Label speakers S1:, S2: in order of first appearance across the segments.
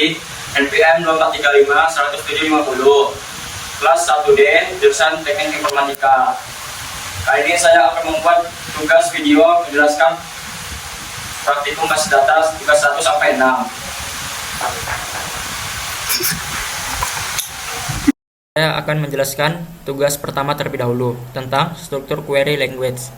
S1: Rusdi, NPM 0435 10750, kelas 1D, jurusan Teknik Informatika. Kali ini saya akan membuat tugas video menjelaskan praktikum basis data tugas 1 sampai 6.
S2: Saya akan menjelaskan tugas pertama terlebih dahulu tentang struktur query language.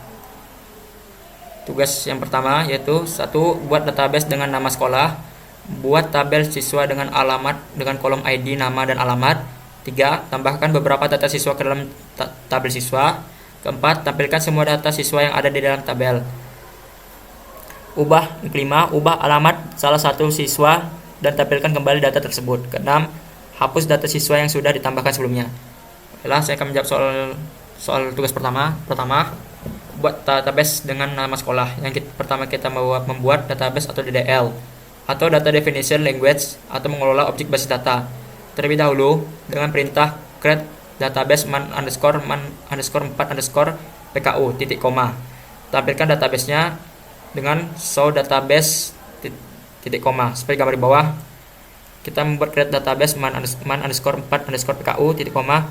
S2: Tugas yang pertama yaitu 1. Buat database dengan nama sekolah. Buat tabel siswa dengan alamat dengan kolom ID, nama, dan alamat. 3. Tambahkan beberapa data siswa ke dalam tabel siswa. Keempat, tampilkan semua data siswa yang ada di dalam tabel. Kelima, ubah alamat salah satu siswa dan tampilkan kembali data tersebut. Keenam, hapus data siswa yang sudah ditambahkan sebelumnya. Baiklah, saya akan menjawab soal tugas pertama. Buat database dengan nama sekolah. Pertama kita membuat database atau DDL atau Data Definition Language atau mengelola objek basis data. Terlebih dahulu dengan perintah create database man_4_pku titik koma. Tampilkan databasenya dengan show database titik koma seperti gambar di bawah. Kita membuat create database man_4_pku titik koma.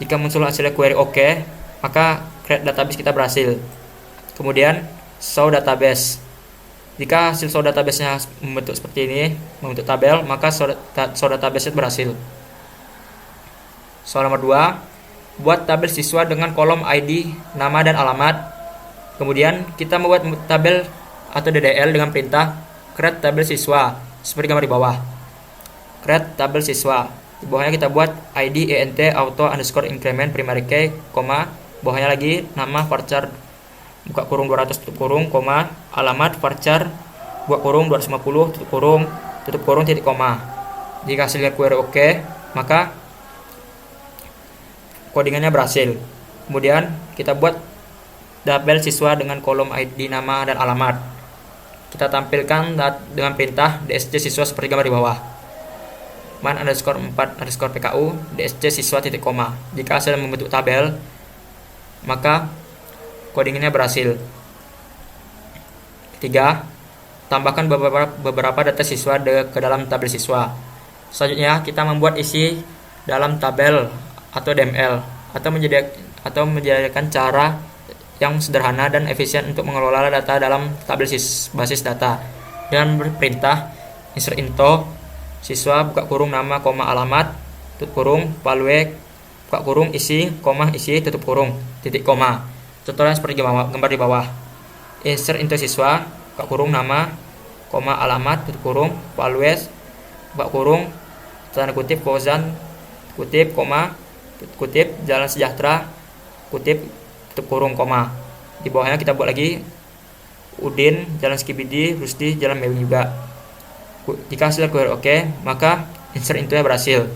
S2: Jika muncul hasilnya query OK, maka create database kita berhasil. Kemudian show database. Jika hasil show database-nya membentuk seperti ini, membentuk tabel, maka show database berhasil. Soal nomor 2, buat tabel siswa dengan kolom ID, nama, dan alamat. Kemudian kita membuat tabel atau DDL dengan perintah create tabel siswa seperti gambar di bawah. Create tabel siswa. Di bawahnya kita buat ID ent auto underscore increment primary key, bawahnya lagi nama varchar buka kurung 200 tutup kurung, alamat varchar buka kurung 250 tutup kurung titik koma. Jika hasilnya query OK, maka codingannya berhasil. Kemudian kita buat tabel siswa dengan kolom ID, nama, dan alamat. Kita tampilkan dengan perintah dsc siswa seperti gambar di bawah. man_4_pku dsc siswa titik koma. Jika hasil membentuk tabel, maka codingannya berhasil. Ketiga, tambahkan beberapa data siswa ke dalam tabel siswa. Selanjutnya kita membuat isi dalam tabel atau DML atau menyediakan cara yang sederhana dan efisien untuk mengelola data dalam tabel basis data dengan perintah insert into siswa buka kurung nama, alamat tutup kurung value buka kurung isi, tutup kurung titik koma. Contohnya seperti gambar di bawah. Insert into siswa buka kurung nama, alamat tutup kurung value buka kurung tanda kutip Fauzan kutip kutip Jalan Sejahtera kutip tutup kurung koma. Di bawahnya kita buat lagi Udin Jalan Skibidi Rusdi Jalan Mewing juga. Jika hasil query OK, maka insert into nya berhasil.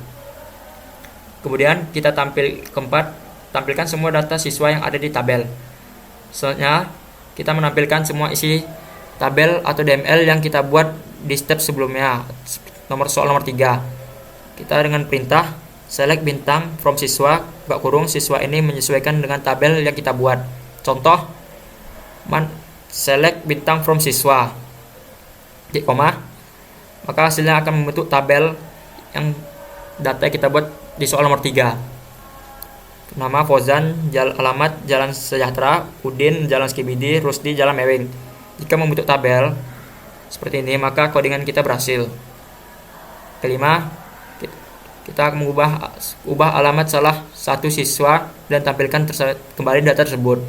S2: Kemudian kita tampilkan semua data siswa yang ada di tabel. Selanjutnya kita menampilkan semua isi tabel atau DML yang kita buat di step sebelumnya. Soal nomor 3, kita dengan perintah select bintang from siswa buka kurung siswa ini menyesuaikan dengan tabel yang kita buat. Contoh select bintang from siswa titik koma, maka hasilnya akan membentuk tabel yang data kita buat di soal nomor 3. Nama Fauzan, alamat Jalan Sejahtera, Udin Jalan Skibidi, Rusdi Jalan Mewing. Jika membentuk tabel seperti ini, maka codingan kita berhasil. Kelima, kita akan ubah alamat salah satu siswa dan tampilkan kembali data tersebut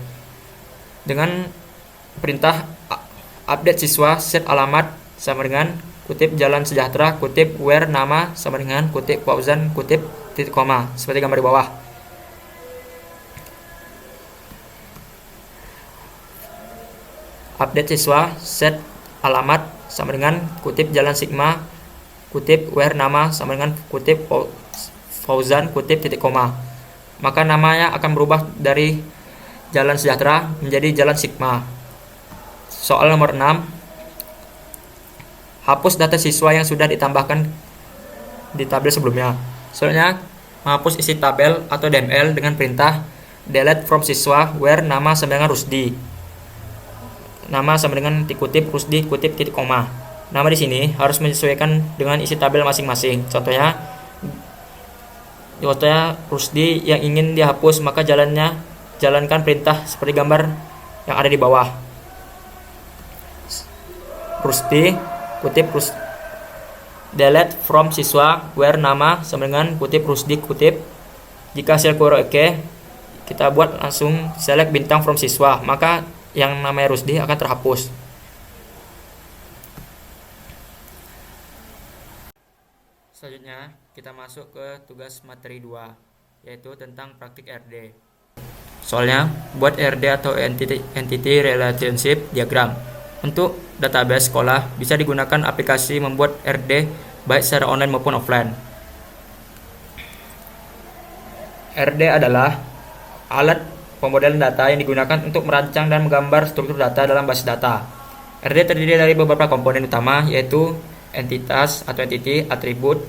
S2: dengan perintah update siswa set alamat sama dengan kutip Jalan Sejahtera kutip where nama sama dengan kutip Fauzan kutip titik koma seperti gambar di bawah. Update siswa set alamat sama dengan kutip Jalan Sigma kutip where nama sama dengan kutip Fauzan kutip titik koma. Maka namanya akan berubah dari Jalan Sejahtera menjadi Jalan Sigma. Soal nomor 6, hapus data siswa yang sudah ditambahkan di tabel sebelumnya. Soalnya menghapus isi tabel atau DML dengan perintah delete from siswa where nama sama dengan Rusdi, nama sama dengan kutip Rusdi kutip titik koma. Nama di sini harus menyesuaikan dengan isi tabel masing-masing. Contohnya Rusdi yang ingin dihapus, maka jalankan perintah seperti gambar yang ada di bawah. Rusdi kutip delete from siswa where nama sama dengan kutip Rusdi kutip. Jika hasil query oke, kita buat langsung select bintang from siswa, maka yang namanya Rusdi akan terhapus. Selanjutnya kita masuk ke tugas materi 2, yaitu tentang praktik RD. Soalnya buat RD atau entity relationship diagram. Untuk database sekolah bisa digunakan aplikasi membuat RD baik secara online maupun offline. RD adalah alat pemodelan data yang digunakan untuk merancang dan menggambar struktur data dalam basis data. RD terdiri dari beberapa komponen utama, yaitu entitas atau entity, atribut,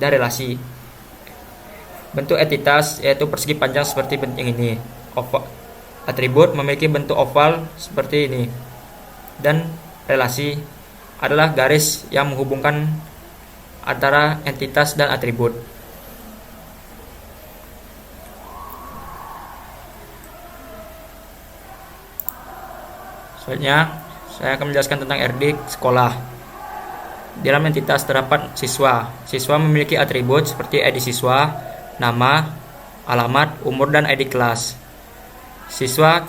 S2: dan relasi. Bentuk entitas yaitu persegi panjang seperti bentuk ini. Atribut memiliki bentuk oval seperti ini. Dan relasi adalah garis yang menghubungkan antara entitas dan atribut. Selanjutnya, saya akan menjelaskan tentang RD sekolah. Di dalam entitas terdapat siswa. Siswa memiliki atribut seperti ID siswa, nama, alamat, umur, dan ID kelas. Siswa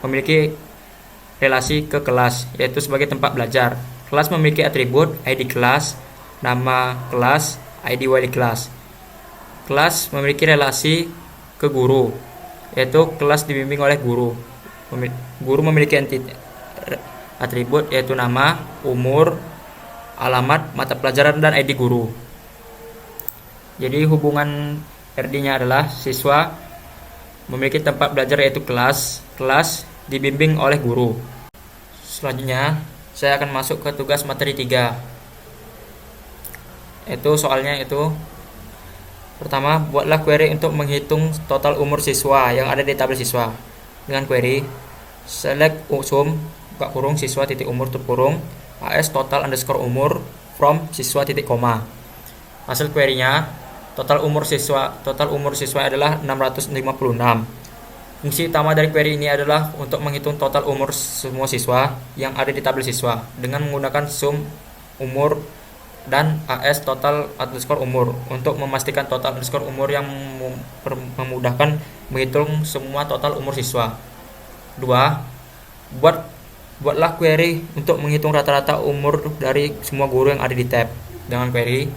S2: memiliki relasi ke kelas, yaitu sebagai tempat belajar. Kelas memiliki atribut ID kelas, nama kelas, ID wali kelas. Kelas memiliki relasi ke guru, yaitu kelas dibimbing oleh guru. Guru memiliki atribut yaitu nama, umur, alamat, mata pelajaran, dan ID guru. Jadi hubungan RD-nya adalah siswa memiliki tempat belajar yaitu kelas, kelas dibimbing oleh guru. Selanjutnya, saya akan masuk ke tugas materi 3. Soalnya pertama, buatlah query untuk menghitung total umur siswa yang ada di tabel siswa. Dengan query, select sum siswa titik umur AS total underscore umur from siswa titik koma. Hasil query-nya, total umur siswa adalah 656. Fungsi utama dari query ini adalah untuk menghitung total umur semua siswa yang ada di tabel siswa dengan menggunakan sum umur dan AS total underscore umur untuk memastikan total underscore umur yang memudahkan menghitung semua total umur siswa. 2. Buatlah query untuk menghitung rata-rata umur dari semua guru yang ada di tab. Dengan query,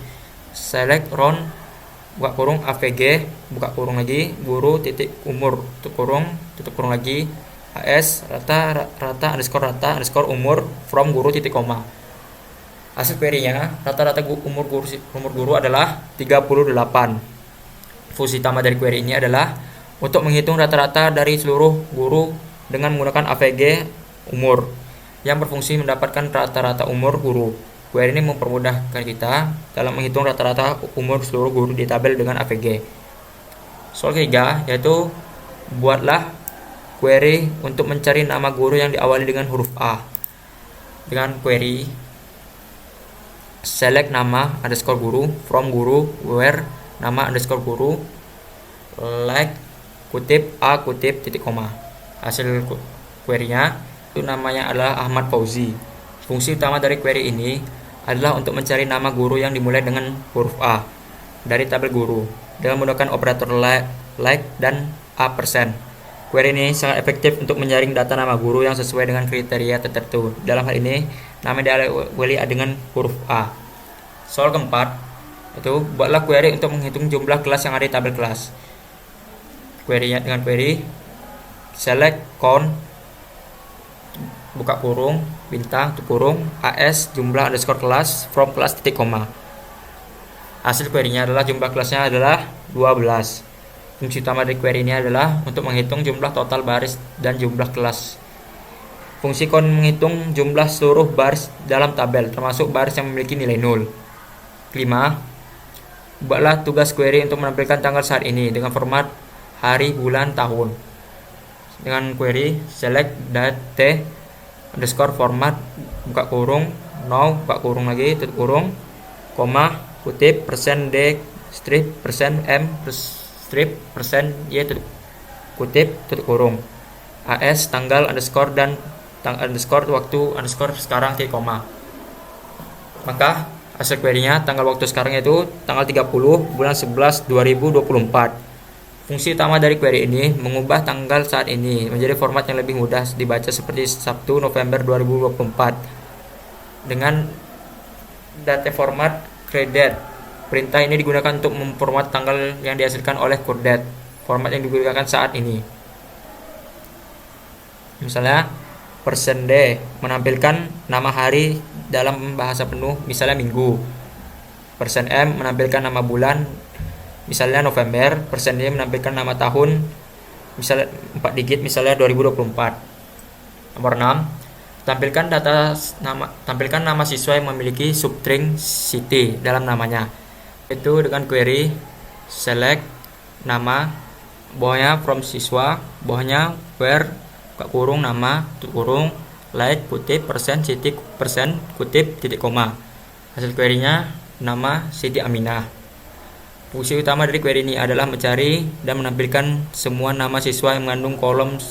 S2: select round AVG guru titik umur tutup kurung lagi AS rata underscore umur from guru titik koma. Hasil query-nya, rata-rata umur guru adalah 38. Fungsi utama dari query ini adalah untuk menghitung rata-rata dari seluruh guru dengan menggunakan AVG umur yang berfungsi mendapatkan rata-rata umur guru. Query ini mempermudahkan kita dalam menghitung rata-rata umur seluruh guru di tabel dengan AVG. Soal ketiga yaitu buatlah query untuk mencari nama guru yang diawali dengan huruf A. Dengan query, select nama underscore guru from guru where nama underscore guru like kutip A kutip titik koma. Hasil query-nya itu namanya adalah Ahmad Fauzi. Fungsi utama dari query ini adalah untuk mencari nama guru yang dimulai dengan huruf A dari tabel guru dengan menggunakan operator like dan A%. Query ini sangat efektif untuk menyaring data nama guru yang sesuai dengan kriteria tertentu. Dalam hal ini, nama diawali dengan huruf A. Soal keempat, buatlah query untuk menghitung jumlah kelas yang ada di tabel kelas. Dengan query, select count bintang AS jumlah underscore kelas from kelas titik koma. Hasil query-nya adalah jumlah kelasnya adalah 12. Fungsi utama dari query ini adalah untuk menghitung jumlah total baris dan jumlah kelas. Fungsi count menghitung jumlah seluruh baris dalam tabel termasuk baris yang memiliki nilai 0. 5. Buatlah tugas query untuk menampilkan tanggal saat ini dengan format hari, bulan, tahun. Dengan query, select date underscore format now buka kurung lagi tutup kurung koma kutip persen d strip persen m strip persen y tutup kutip tutup kurung as tanggal underscore dan underscore waktu underscore sekarang titik koma. Maka hasil query-nya tanggal waktu sekarang itu tanggal 30 bulan 11 2024. Fungsi utama dari query ini mengubah tanggal saat ini menjadi format yang lebih mudah dibaca seperti Sabtu November 2024 dengan data format create. Perintah ini digunakan untuk memformat tanggal yang dihasilkan oleh CureDate, format yang digunakan saat ini. Misalnya persen D menampilkan nama hari dalam bahasa penuh, misalnya minggu. Persen M menampilkan nama bulan, misalnya November. Persen Y menampilkan nama tahun, misalnya 4 digit, misalnya 2024. Nomor 6, tampilkan nama siswa yang memiliki substring city dalam namanya. Itu dengan query select nama, bawahnya from siswa, bawahnya where, buka kurung nama, tutup kurung, like, kutip, persen, titik, persen, kutip, titik, koma. Hasil query-nya nama Siti Aminah. Fungsi utama dari query ini adalah mencari dan menampilkan semua nama siswa yang mengandung kolom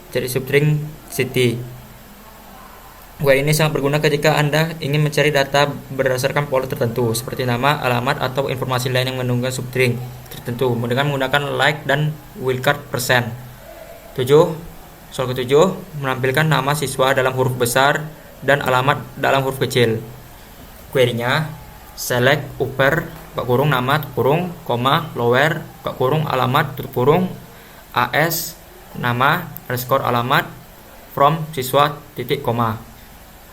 S2: jadi substring Siti. Query ini sangat berguna ketika Anda ingin mencari data berdasarkan pola tertentu, seperti nama, alamat, atau informasi lain yang mengandung substring tertentu, dengan menggunakan like dan wildcard persen. 7. Soal ke-7, menampilkan nama siswa dalam huruf besar dan alamat dalam huruf kecil. Query-nya select upper, buka kurung nama, tutup kurung, koma, lower, buka kurung alamat, tutup kurung, as, nama, underscore alamat, from siswa, titik, koma.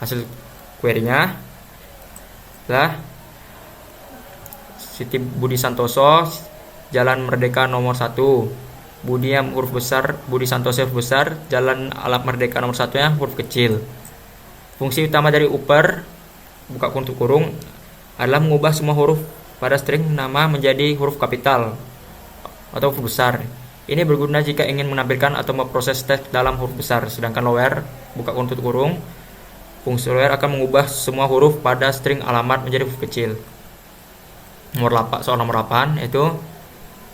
S2: Hasil query-nya adalah Siti Budi Santoso, Jalan Merdeka nomor 1. Budi yang huruf besar, Budi Santoso huruf besar, Jalan Alam Merdeka nomor 1-nya huruf kecil. Fungsi utama dari upper, buka tutup kurung, adalah mengubah semua huruf pada string nama menjadi huruf kapital atau huruf besar. Ini berguna jika ingin menampilkan atau memproses teks dalam huruf besar. Sedangkan lower, buka tutup kurung, fungsi lower akan mengubah semua huruf pada string alamat menjadi huruf kecil. Soal nomor 8 itu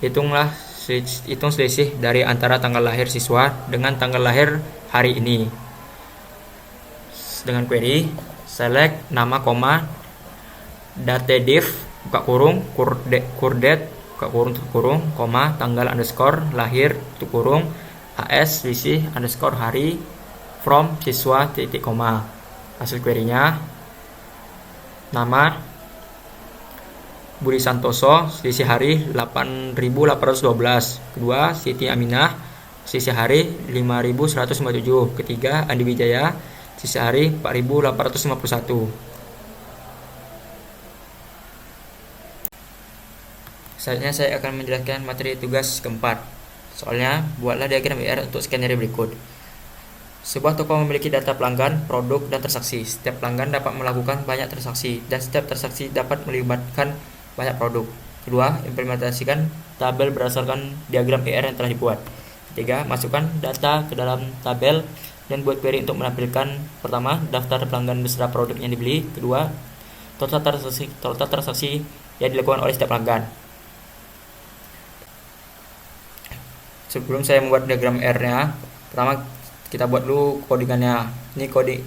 S2: hitung selisih dari antara tanggal lahir siswa dengan tanggal lahir hari ini. Dengan query select nama koma date div, buka kurung, CureDate, buka kurung, tutup kurung, koma, tanggal underscore lahir, tutup kurung, as selisih underscore hari, from siswa, titik, koma. Hasil query-nya nama Budi Santoso, selisih hari 8.812. Kedua, Siti Aminah, selisih hari 5.157. Ketiga, Andi Wijaya, selisih hari 4.851. Selanjutnya saya akan menjelaskan materi tugas keempat. Soalnya, buatlah diagram IR untuk skenario berikut. Sebuah toko memiliki data pelanggan, produk, dan transaksi. Setiap pelanggan dapat melakukan banyak transaksi, dan setiap transaksi dapat melibatkan banyak produk. Kedua, implementasikan tabel berdasarkan diagram IR yang telah dibuat. Ketiga, masukkan data ke dalam tabel dan buat query untuk menampilkan pertama, daftar pelanggan beserta produk yang dibeli. Kedua, total transaksi yang dilakukan oleh setiap pelanggan. Sebelum saya membuat diagram R-nya, pertama kita buat dulu codingannya. Ini coding.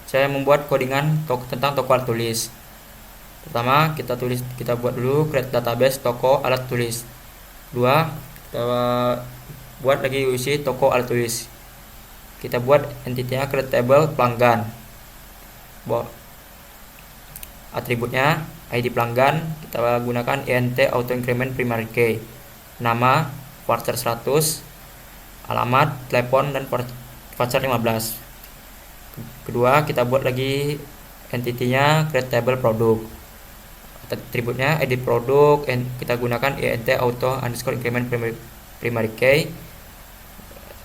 S2: Saya membuat codingan tentang toko alat tulis. Pertama, kita buat dulu create database toko alat tulis. Dua, kita buat lagi UC toko alat tulis. Kita buat entity-nya create table pelanggan. Atributnya ID pelanggan, kita gunakan int auto increment primary key. Nama voucher 100, alamat, telepon, dan voucher 15. Kedua, kita buat lagi entity-nya create table produk. Atributnya ID produk, kita gunakan int auto underscore increment primary key.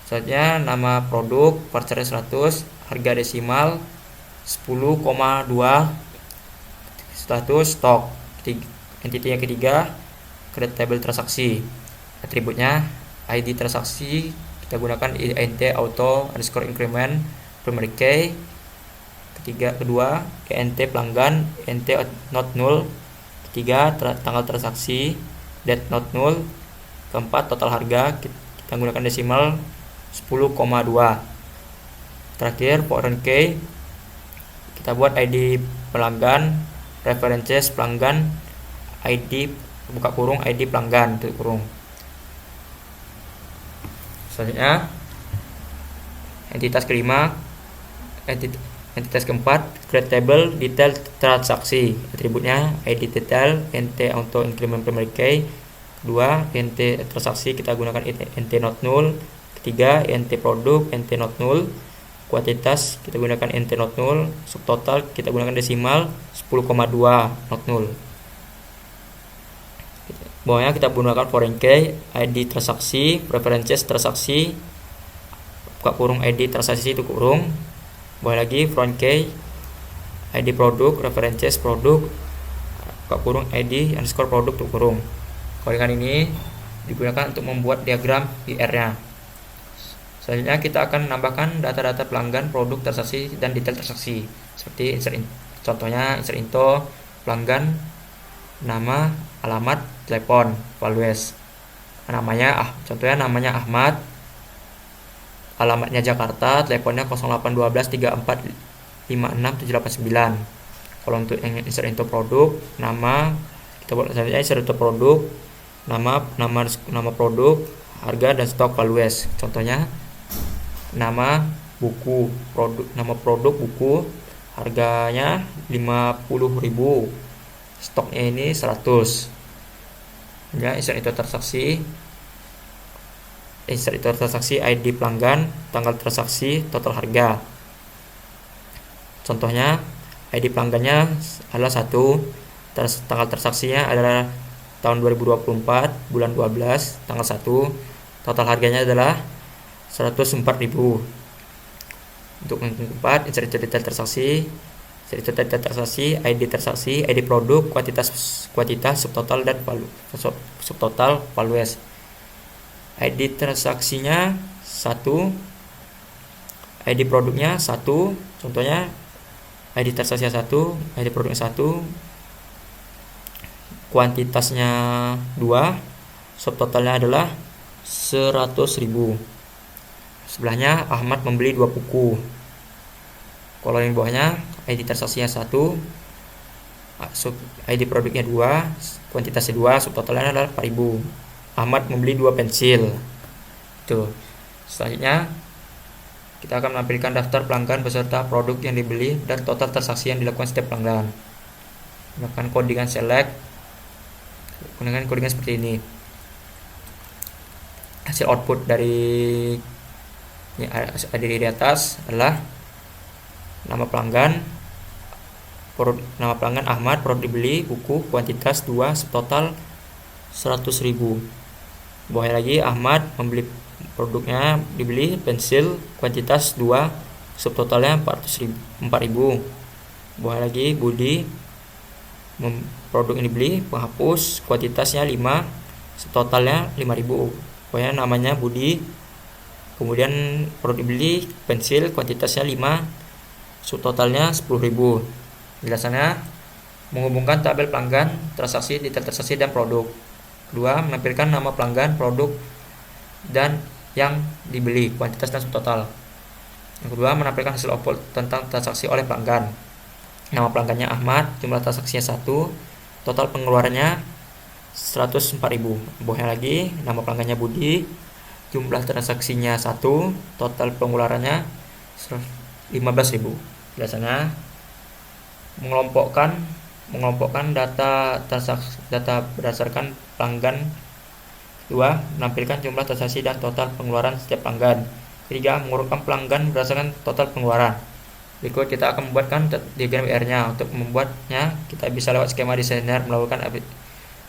S2: Selanjutnya nama produk voucher 100, harga desimal 10,2, status stok. Entity yang ketiga create table transaksi. Atributnya ID transaksi, kita gunakan int auto underscore increment primary key. kedua ENT pelanggan, ENT not null. Ketiga tanggal transaksi, date not null. Keempat total harga, kita gunakan desimal 10,2. Terakhir foreign key, kita buat ID pelanggan, references pelanggan, ID buka kurung, ID pelanggan tutup kurung. Selanjutnya entitas kelima, entitas keempat, create table detail transaksi. Atributnya ID detail, NT auto increment primary key. Kedua, NT transaksi kita gunakan NT not null. Ketiga, NT produk, NT not null. Kuantitas kita gunakan NT not null. Subtotal kita gunakan desimal 10,2 not null. Bawahnya kita gunakan foreign key, ID transaksi, preferences transaksi, buka kurung ID transaksi itu kurung. Bawah lagi foreign key, ID produk, references produk, buka kurung ID underscore produk tutup kurung. Koringan ini digunakan untuk membuat diagram IR-nya. Selanjutnya kita akan menambahkan data-data pelanggan, produk, transaksi, dan detail transaksi. Seperti contohnya insert info pelanggan, nama, alamat, telepon, values. Namanya contohnya namanya Ahmad, alamatnya Jakarta, teleponnya 081234567789. Kalau untuk insert info produk, nama, kita buat selanjutnya insert info produk, nama produk, harga dan stok values. Contohnya nama buku, nama produk buku, harganya 50.000, stoknya ini 100. Ya, insert itu transaksi, ID pelanggan, tanggal transaksi, total harga. Contohnya ID pelanggannya adalah 1, tanggal transaksinya adalah tahun 2024 bulan 12 tanggal 1, total harganya adalah 104.000. Untuk yang keempat, insert detail transaksi, ID transaksi, ID produk, kuantitas, subtotal dan subtotal values. ID transaksinya 1, ID produknya 1, contohnya ID transaksinya 1, ID produknya 1, kuantitasnya 2, subtotalnya adalah 100.000. Sebelahnya Ahmad membeli 2 buku. Kalau yang bawahnya ID transaksinya 1, ID produknya 2, kuantitasnya 2, subtotalnya adalah 4.000. Ahmad membeli 2 pensil. Tuh. Selanjutnya kita akan menampilkan daftar pelanggan beserta produk yang dibeli dan total transaksi yang dilakukan setiap pelanggan. Gunakan codingan select. Gunakan codingan seperti ini. Hasil output dari di atas adalah nama pelanggan Ahmad, produk dibeli, buku, kuantitas 2, subtotal 100.000. Bawahnya lagi Ahmad membeli produknya dibeli pensil, kuantitas 2, subtotalnya 4.000. Bawah lagi Budi, produk ini dibeli, penghapus, kuantitasnya 5, subtotalnya 5.000. Bawahnya namanya Budi, kemudian produk dibeli pensil, kuantitasnya 5, subtotalnya 10.000. Penjelasannya menghubungkan tabel pelanggan, transaksi, detail transaksi, dan produk. Kedua, menampilkan nama pelanggan, produk, dan yang dibeli, kuantitas dan subtotal. Yang kedua, menampilkan hasil output tentang transaksi oleh pelanggan. Nama pelanggannya Ahmad, jumlah transaksinya 1, total pengeluarannya 104.000. Bawahnya lagi nama pelanggannya Budi, jumlah transaksinya 1, total pengeluarannya 15.000. Biasanya mengelompokkan data berdasarkan pelanggan. Dua, menampilkan jumlah transaksi dan total pengeluaran setiap pelanggan. Ketiga, mengurutkan pelanggan berdasarkan total pengeluaran. Berikut kita akan membuatkan diagram IR-nya. Untuk membuatnya, kita bisa lewat skema desainer melakukan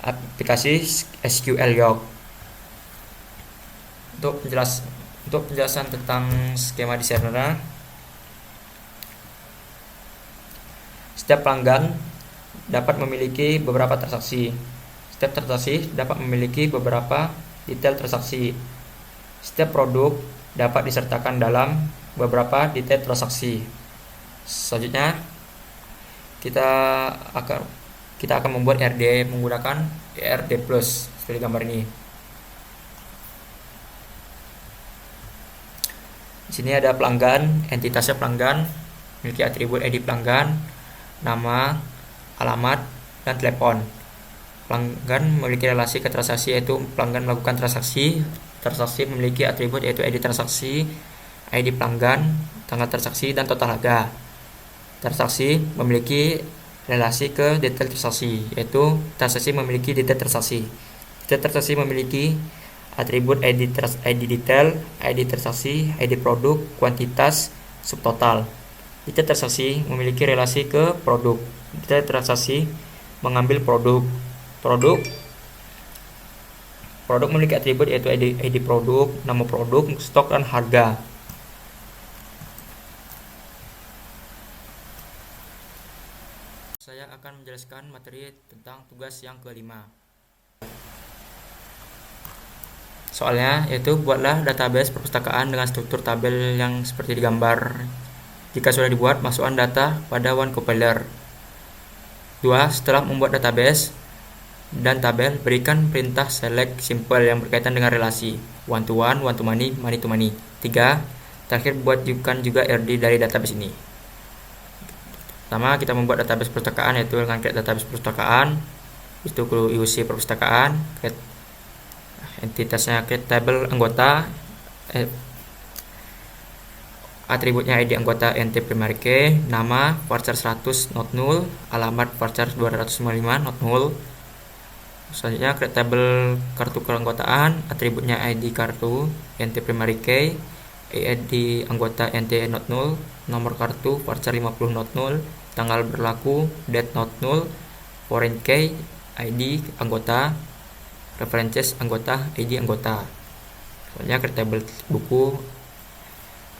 S2: aplikasi SQL York. Untuk penjelasan tentang skema desainer, setiap pelanggan dapat memiliki beberapa transaksi. Setiap transaksi dapat memiliki beberapa detail transaksi. Setiap produk dapat disertakan dalam beberapa detail transaksi. Selanjutnya kita akan membuat RD menggunakan RD plus seperti gambar ini. Di sini ada pelanggan, entitasnya pelanggan, memiliki atribut ID pelanggan, nama, alamat, dan telepon. Pelanggan memiliki relasi ke transaksi, yaitu pelanggan melakukan transaksi. Transaksi memiliki atribut yaitu ID transaksi, ID pelanggan, tanggal transaksi, dan total harga. Transaksi memiliki relasi ke detail transaksi, yaitu transaksi memiliki detail transaksi. Detail transaksi memiliki atribut ID detail, ID transaksi, ID produk, kuantitas, subtotal. Detail transaksi memiliki relasi ke produk. Detail transaksi mengambil produk. Produk memiliki atribut yaitu ID produk, nama produk, stok, dan harga. Saya akan menjelaskan materi tentang tugas yang kelima. Soalnya yaitu buatlah database perpustakaan dengan struktur tabel yang seperti digambar. Jika sudah dibuat, masukkan data pada one compiler. 2. Setelah membuat database dan tabel, berikan perintah select simple yang berkaitan dengan relasi one to one, one to many, many to many. 3. Terakhir, buatkan juga RD dari database ini. Pertama, kita membuat database perpustakaan, yaitu dengan create database perpustakaan. Itu UC perpustakaan, create entitasnya, create table anggota, atributnya ID anggota nt primary key, nama varchar 100 not null, alamat varchar 255 not null. Selanjutnya create table kartu keanggotaan, atributnya ID kartu nt primary key, ID anggota nt not null, nomor kartu varchar 50 not null, tanggal berlaku date not null, foreign key, ID anggota, references anggota, ID anggota. Selanjutnya create table buku,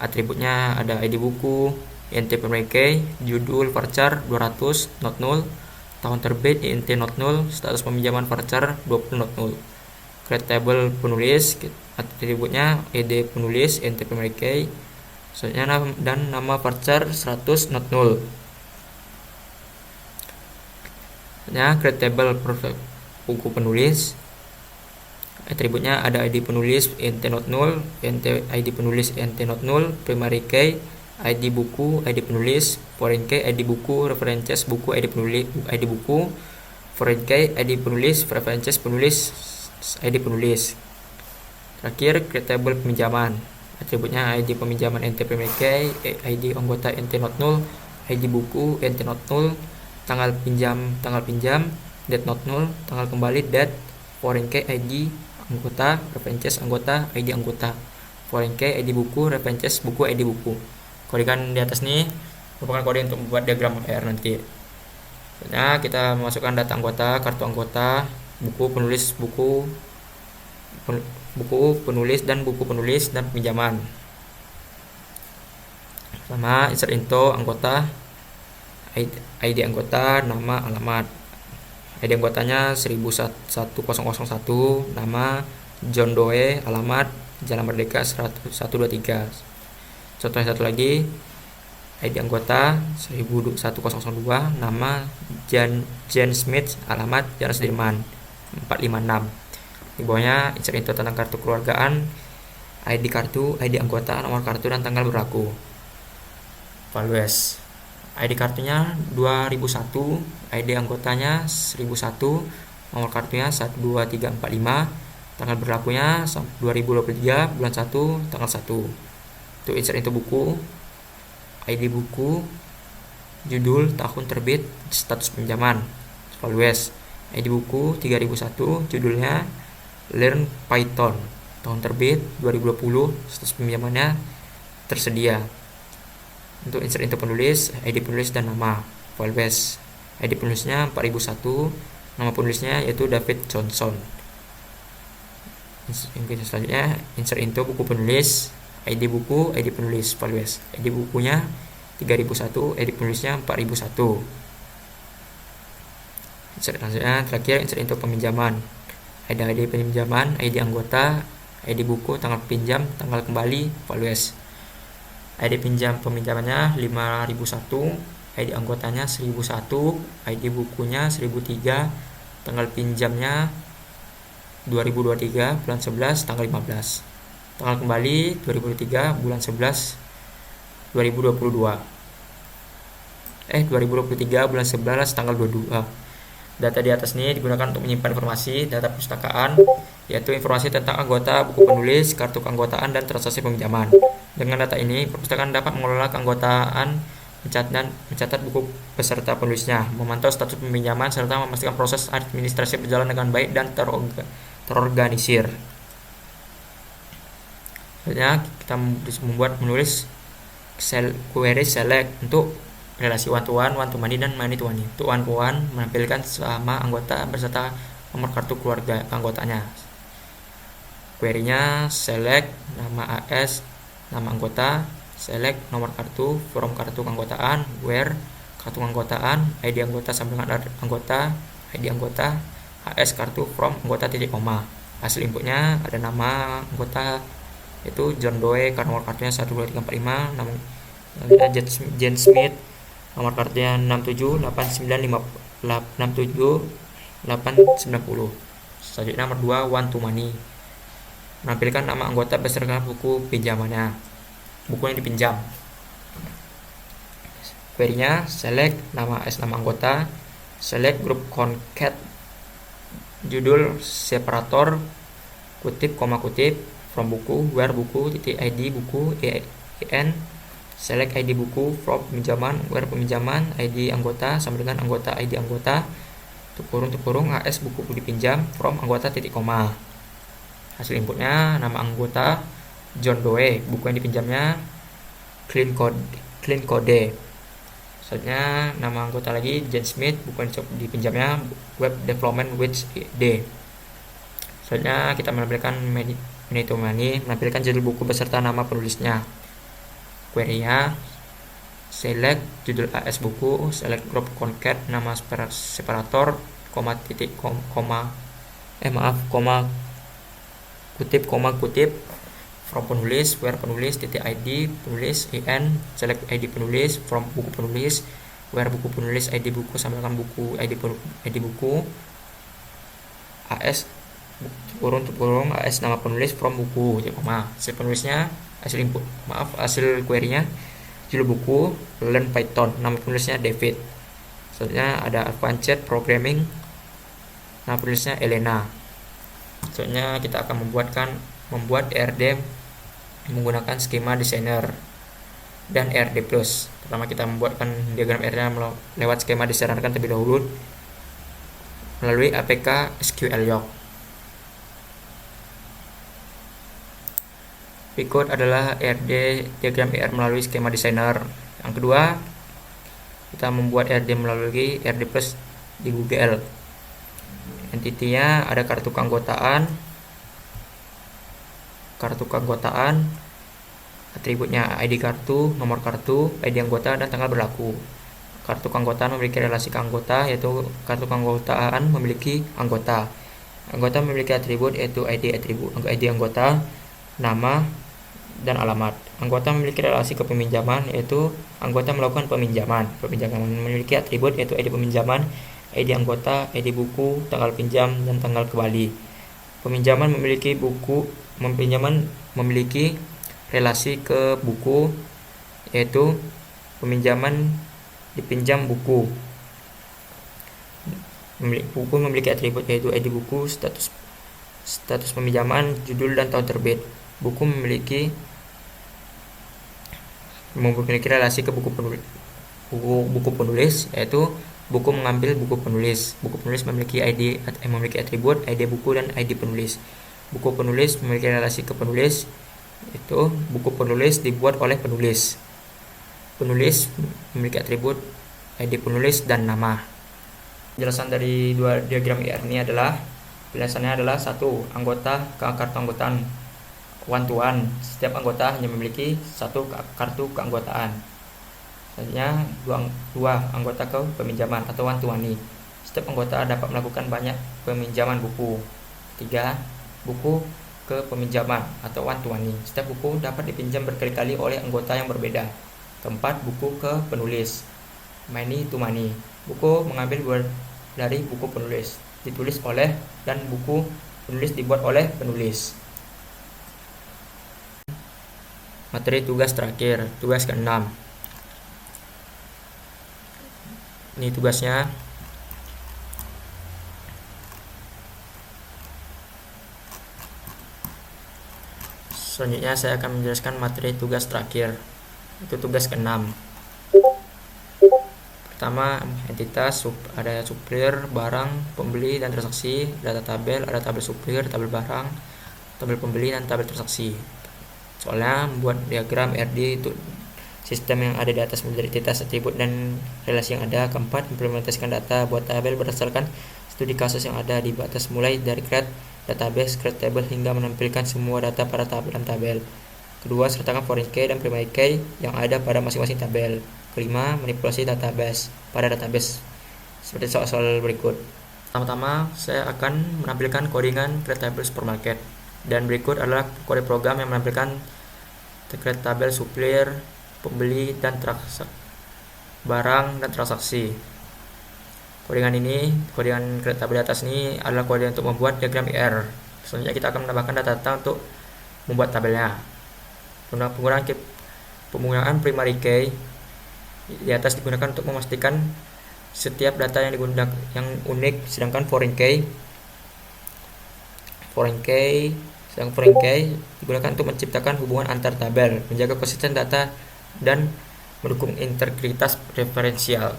S2: atributnya ada ID buku, int primary key, judul varchar 200 not null, tahun terbit int not null, status peminjaman varchar 20 not null. Create table penulis, atributnya id penulis, int primary key, selanjutnya dan nama varchar 100 not null. Selanjutnya create table buku penulis, atributnya ada ID penulis int not null, int ID penulis int not null, primary key, ID buku, ID penulis, foreign key, ID buku, references buku, ID penulis, ID buku, foreign key, ID penulis, references penulis, ID penulis. Terakhir create table peminjaman, atributnya ID peminjaman int primary key, ID anggota int not null, ID buku int not null, tanggal pinjam date not null, tanggal kembali date, foreign key, ID anggota, references anggota, ID anggota, foreign key, ID buku, references buku, ID buku. Kodekan di atas ini merupakan kode untuk membuat diagram OKR nanti. Selanjutnya kita memasukkan data anggota, kartu anggota, buku penulis, buku penulis, dan buku penulis dan pinjaman. Pertama, insert into anggota, ID anggota, nama, alamat. ID anggotanya 1001, nama John Doe, alamat Jalan Merdeka 123. Contoh satu lagi, ID anggota 1002, nama Jan Smith, alamat Jalan Sudirman 456. Di bawahnya insert into tentang kartu keluargaan, ID kartu, ID anggota, nomor kartu, dan tanggal berlaku. Values. ID kartunya 2001, ID anggotanya 1001, nomor kartunya 12345, tanggal berlakunya 2023 bulan 1 tanggal 1. Untuk insert into buku, ID buku, judul, tahun terbit, status pinjaman. Values. ID buku 3001, judulnya Learn Python, tahun terbit 2020, status pinjamannya tersedia. Untuk insert into penulis, ID penulis dan nama. Values. ID penulisnya 4001, nama penulisnya yaitu David Johnson. Selanjutnya insert into buku penulis, ID buku, ID penulis. Values. ID bukunya 3001, ID penulisnya 4001. Selanjutnya terakhir insert into peminjaman. Ada ID peminjaman, ID anggota, ID buku, tanggal pinjam, tanggal kembali, values. ID pinjam peminjamannya 5001, ID anggotanya 1001, ID bukunya 1003, tanggal pinjamnya 2023 bulan 11 tanggal 15. Tanggal kembali 2023 bulan 11 2022. 2023 bulan 11 tanggal 22. Data di atas ini digunakan untuk menyimpan informasi data perpustakaan, yaitu informasi tentang anggota, buku penulis, kartu keanggotaan, dan transaksi peminjaman. Dengan data ini, perpustakaan dapat mengelola keanggotaan, mencatat buku beserta penulisnya, memantau status peminjaman, serta memastikan proses administrasi berjalan dengan baik dan terorganisir. Selanjutnya, kita menulis query select untuk relasi one to many, dan many to many. Untuk one to one menampilkan sama anggota beserta nomor kartu keluarga keanggotaannya. Query-nya select nama AS, nama anggota, select nomor kartu, from kartu keanggotaan, where kartu keanggotaan, ID anggota sama dengan anggota, ID anggota, AS kartu, from anggota titik koma. Hasil inputnya ada nama anggota itu John Doe, nomor kartunya 12345, nama Jen Smith, nomor kartunya 67890. Selanjutnya nomor 2 one to many, menampilkan nama anggota beserta buku pinjamannya, buku yang dipinjam. Query-nya select nama S, nama anggota, select grup concat, judul separator, kutip koma kutip, from buku, where buku, titik ID buku, EN, select ID buku, from peminjaman, where peminjaman, ID anggota sama dengan anggota, ID anggota, kurung AS buku dipinjam, from anggota titik koma. Hasil inputnya nama anggota John Doe, buku yang dipinjamnya clean code. Selanjutnya nama anggota lagi Jen Smith, buku yang dipinjamnya web development with D. Selanjutnya kita menampilkan many to many, menampilkan judul buku beserta nama penulisnya. Query-nya select judul AS buku, select group concat, nama separator, kutip, from penulis, where penulis, titik ID penulis, EN, select ID penulis, from buku penulis, where buku penulis, ID buku sama dengan buku, ID buku, AS kurung AS nama penulis, from buku, hasil penulisnya, hasil query-nya judul buku Learn Python, nama penulisnya David. Selanjutnya ada Advanced Programming, nama penulisnya Elena. Selanjutnya kita akan membuat ERD menggunakan skema designer dan ERD plus. Pertama kita membuatkan diagram ERD lewat skema designer terlebih dahulu melalui APK SQL Yoke. Berikut adalah ERD diagram ER melalui skema designer. Yang kedua, kita membuat ERD melalui ERD plus di Google. Entitinya ada kartu keanggotaan, atributnya ID kartu, nomor kartu, ID anggota, dan tanggal berlaku. Kartu keanggotaan memiliki relasi ke anggota, yaitu kartu keanggotaan memiliki anggota. Anggota memiliki atribut, yaitu ID anggota, nama, dan alamat. Anggota memiliki relasi ke peminjaman, yaitu anggota melakukan peminjaman. Peminjaman memiliki atribut, yaitu ID peminjaman, ID anggota, ID buku, tanggal pinjam, dan tanggal kembali. Peminjaman memiliki relasi ke buku, yaitu peminjaman dipinjam buku. Buku memiliki atribut, yaitu ID buku, status peminjaman, judul, dan tahun terbit. Buku memiliki relasi ke buku penulis, yaitu buku mengambil buku penulis. Buku penulis memiliki atribut, ID buku, dan ID penulis. Buku penulis memiliki relasi ke penulis, yaitu buku penulis dibuat oleh penulis. Penulis memiliki atribut, ID penulis, dan nama. Penjelasan dari dua diagram ER ini adalah penjelasannya adalah 1. Anggota ke kartu anggotaan one to one. Setiap anggota hanya memiliki 1 kartu keanggotaan. Selanjutnya 2 anggota ke peminjaman atau one to one. Setiap anggota dapat melakukan banyak peminjaman buku. 3 buku ke peminjaman atau one to one. Setiap buku dapat dipinjam berkali-kali oleh anggota yang berbeda. Keempat, buku ke penulis. Many to many. Buku mengambil dari buku penulis, ditulis oleh, dan buku penulis dibuat oleh penulis. Materi tugas terakhir, tugas ke-6. Ini tugasnya. Selanjutnya saya akan menjelaskan materi tugas terakhir. Itu tugas ke-6. Pertama, entitas, ada supplier, barang, pembeli, dan transaksi. Data tabel, ada tabel supplier, tabel barang, tabel pembeli, dan tabel transaksi. Soalnya membuat diagram RD itu sistem yang ada di atas menjadi entitas, atribut, dan relasi yang ada. Keempat, implementasikan data buat tabel berdasarkan studi kasus yang ada di atas, mulai dari create database, create table, hingga menampilkan semua data pada dalam tabel. Kedua, sertakan foreign key dan primary key yang ada pada masing-masing tabel. Kelima, manipulasi database pada database seperti soal-soal berikut. Pertama-tama, saya akan menampilkan codingan create table supermarket, dan berikut adalah kode program yang menampilkan create tabel supplier, pembeli, dan barang dan transaksi. Codingan create tabel di atas ini adalah kode untuk membuat diagram IR. Selanjutnya kita akan menambahkan data-data untuk membuat tabelnya. Penggunaan primary key di atas digunakan untuk memastikan setiap data yang digunakan yang unik, sedangkan foreign key digunakan untuk menciptakan hubungan antar tabel, menjaga konsisten data, dan mendukung integritas referensial.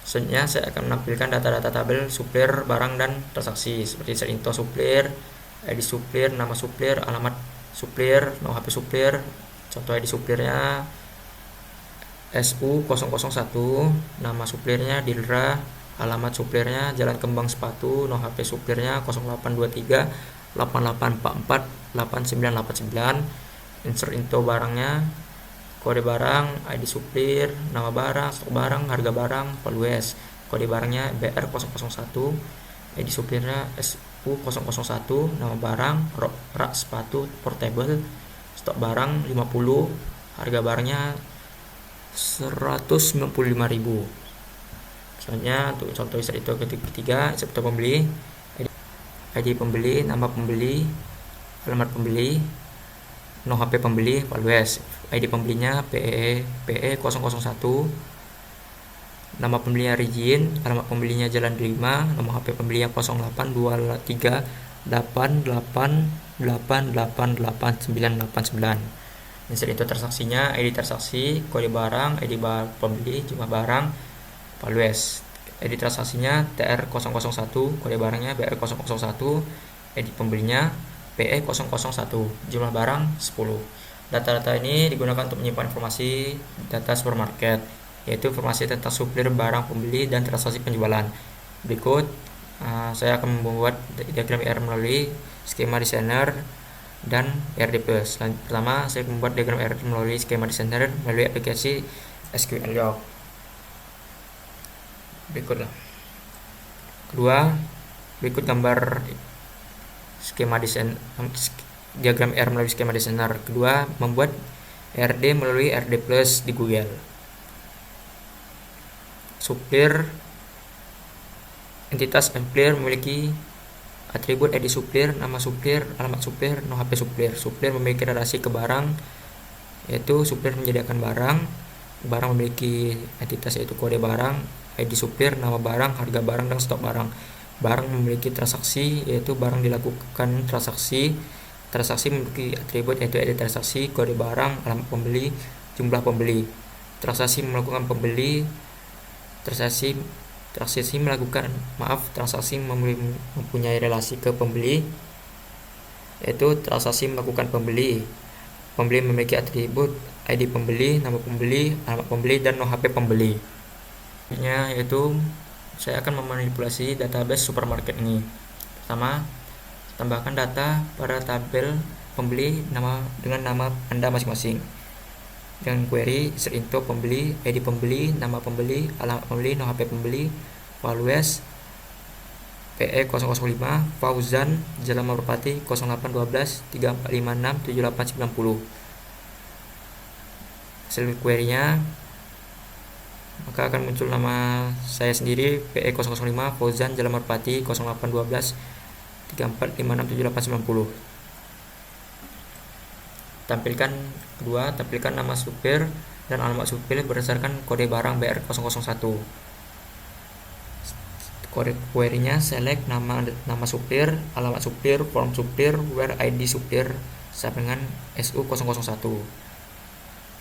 S2: Selanjutnya saya akan menampilkan data-data tabel supplier, barang, dan transaksi seperti serinto supplier, ID supplier, nama supplier, alamat supplier, nomor HP supplier. Contoh ID suppliernya SU001, nama suppliernya Dildra, alamat suppliernya Jalan Kembang Sepatu, nomor HP suppliernya 0823 8844 8989. Insert info barangnya, kode barang, ID supplier, nama barang, stok barang, harga barang, values. Kode barangnya BR001, ID suppliernya SU001, nama barang, rak sepatu portable, stok barang 50, harga barangnya 195.000. Selanjutnya untuk contoh insert itu ketiga, insert pembeli, ID pembeli, nama pembeli, alamat pembeli, nomor HP pembeli, values. ID pembelinya PE001, nama pembelinya Regin, alamat pembelinya Jalan 5, nomor HP pembelinya 0823 88888989. Insert itu transaksinya, ID transaksi, kode barang, ID pembeli, jumlah barang, values. ID transaksinya TR001, kode barangnya BR001, ID pembelinya PE001, jumlah barang 10. Data-data ini digunakan untuk menyimpan informasi data supermarket, yaitu informasi tentang supplier, barang, pembeli, dan transaksi penjualan. Berikut saya akan membuat diagram IR melalui skema designer dan RD+. Pertama, saya membuat diagram IR melalui skema designer melalui aplikasi SQLdoc. Berikutlah. Kedua, berikut gambar skema desain diagram R melalui skema designer. Kedua, membuat RD melalui RD+ di Google. Supplier, entitas supplier memiliki atribut ID supplier, nama supplier, alamat supplier, nomor HP supplier. Supplier memiliki relasi ke barang, yaitu supplier menyediakan barang. Barang memiliki entitas yaitu kode barang, ID supplier, nama barang, harga barang, dan stok barang. Barang memiliki transaksi, yaitu barang dilakukan transaksi. Transaksi memiliki atribut yaitu ID transaksi, kode barang, alamat pembeli, jumlah pembeli. Transaksi melakukan pembeli, transaksi mempunyai relasi ke pembeli, yaitu transaksi melakukan pembeli. Pembeli memiliki atribut ID pembeli, nama pembeli, alamat pembeli, dan nomor HP pembeli. Yaitu saya akan memanipulasi database supermarket ini. Pertama, tambahkan data pada tabel pembeli dengan nama Anda masing-masing. Dengan query insert info pembeli, ID pembeli, nama pembeli, alamat pembeli, nomor HP pembeli, values. PE 005 Fauzan Jalan Merpati 0812 3456 7890. Hasil query-nya maka akan muncul nama saya sendiri PE 005 Fauzan Jalan Merpati 0812 3456 7890. Tampilkan nama supir dan alamat supir berdasarkan kode barang BR001. Kode query-nya select nama supir, alamat supir, form supir, where ID supir sampai dengan SU001.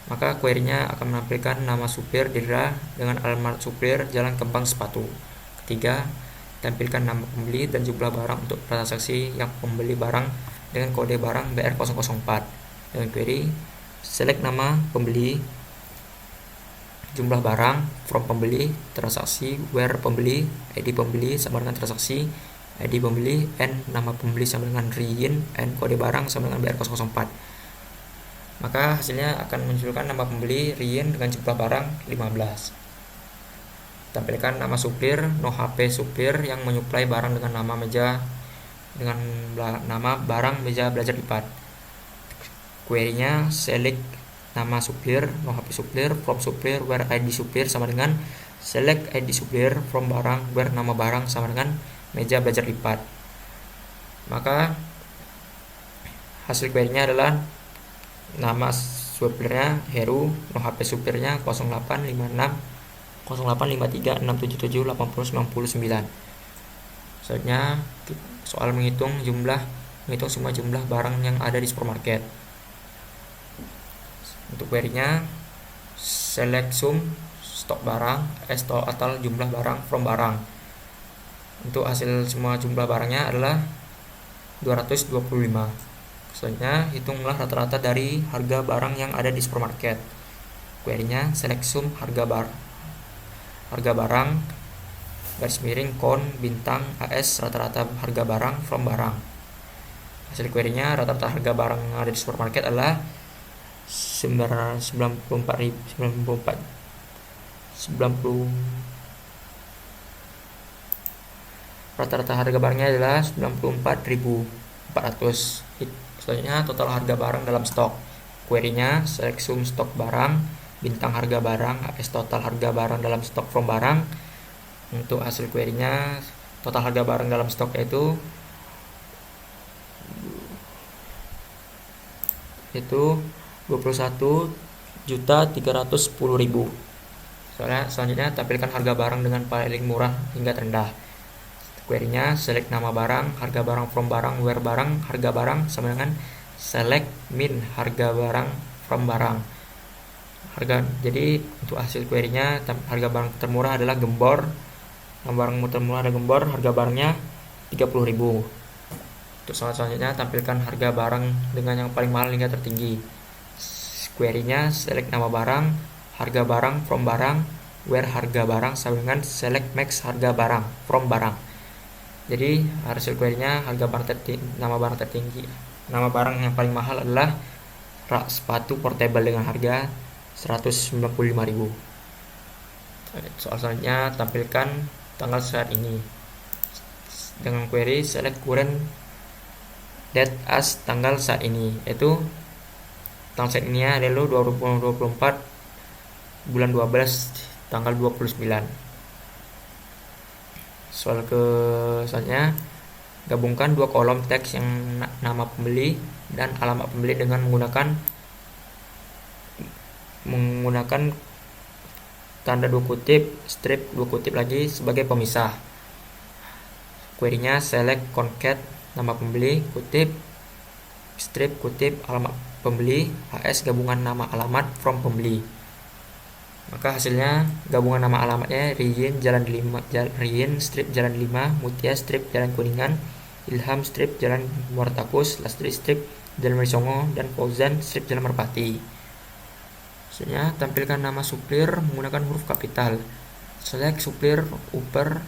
S2: Maka query-nya akan menampilkan nama supir Dira dengan alamat supir Jalan Kembang Sepatu. Ketiga, tampilkan nama pembeli dan jumlah barang untuk transaksi yang pembeli barang dengan kode barang BR004. Dengan query, select nama pembeli, jumlah barang, from pembeli, transaksi, where pembeli, ID pembeli sama dengan transaksi, ID pembeli, and nama pembeli sama dengan Rien, and kode barang sama dengan BR004. Maka hasilnya akan munculkan nama pembeli Rien dengan jumlah barang 15. Tampilkan nama supir, no HP supir yang menyuplai barang dengan nama meja dengan nama barang meja belajar lipat. Query-nya select nama supir, no HP supir, from supir, where ID supir sama dengan select ID supir, from barang, where nama barang sama dengan meja belajar lipat. Maka hasil query-nya adalah nama supirnya Heru, no HP supirnya 0856 0853 677 8099. Selanjutnya soal menghitung semua jumlah barang yang ada di supermarket. Untuk query-nya select sum stok barang total jumlah barang from barang. Untuk hasil semua jumlah barangnya adalah 225. Selanjutnya hitunglah rata-rata dari harga barang yang ada di supermarket. Query-nya select sum harga barang garis miring kon bintang AS rata-rata harga barang from barang. Hasil query-nya rata-rata harga barang yang ada di supermarket adalah 90 rata-rata harga barangnya adalah 94.400. Selanjutnya total harga barang dalam stok. Query-nya select sum stok barang bintang harga barang AS total harga barang dalam stok from barang. Untuk hasil query-nya total harga barang dalam stok yaitu 21.310.000. Selanjutnya tampilkan harga barang dengan paling murah hingga terendah. Query-nya select nama barang, harga barang from barang, where barang, harga barang sama dengan select min harga barang from barang. Jadi untuk hasil query-nya harga barang termurah adalah gembor. Nama barang termurah ada gembor, harga barangnya 30.000. Untuk selanjutnya tampilkan harga barang dengan yang paling mahal hingga tertinggi. Query-nya select nama barang, harga barang from barang, where harga barang sama dengan select max harga barang from barang. Jadi hasil query-nya nama barang tertinggi. Nama barang yang paling mahal adalah rak sepatu portable dengan harga 195.000. Soal selanjutnya tampilkan tanggal saat ini. Dengan query select current date as tanggal saat ini, yaitu tanggal saat ini adalah 2024 bulan 12 tanggal 29. Soal selanjutnya gabungkan dua kolom teks yang nama pembeli dan alamat pembeli dengan menggunakan tanda dua kutip, strip dua kutip lagi sebagai pemisah. Query-nya select concat nama pembeli kutip strip kutip alamat pembeli AS gabungan nama alamat from pembeli. Maka hasilnya gabungan nama alamatnya Rien strip Jalan 5, Mutia strip Jalan Kuningan, Ilham strip Jalan Muartakus, Lastri strip Jalan Merisongo, dan Fauzan strip Jalan Merpati. Hasilnya tampilkan nama suplir menggunakan huruf kapital. Select suplir upper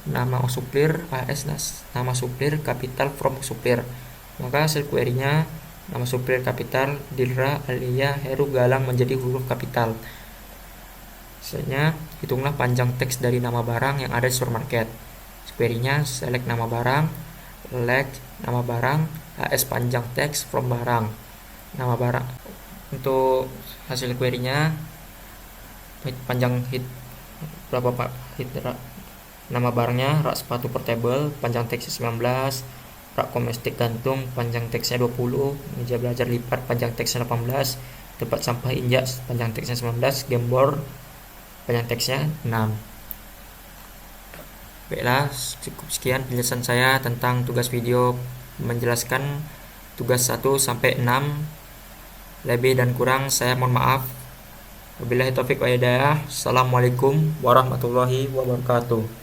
S2: nama suplir AS nama suplir kapital from suplir. Maka hasil query-nya nama suplir kapital Dira Alia Heru Galang menjadi huruf kapital. Selanjutnya, hitunglah panjang teks dari nama barang yang ada di supermarket. Query-nya, select nama barang, select nama barang, HS panjang teks from barang. Nama barang. Untuk hasil query-nya, panjang hit berapa Pak? Nama barangnya rak sepatu portable, panjang teksnya 19, rak komestik gantung, panjang teksnya 20, meja belajar lipat, panjang teksnya 18, tempat sampah injak, panjang teksnya 19, gameboard, panjang teksnya 6. Baiklah, cukup sekian penjelasan saya tentang tugas video menjelaskan tugas 1 sampai 6. Lebih dan kurang saya mohon maaf. Wabillahi taufik wa hidayah. Assalamualaikum warahmatullahi wabarakatuh.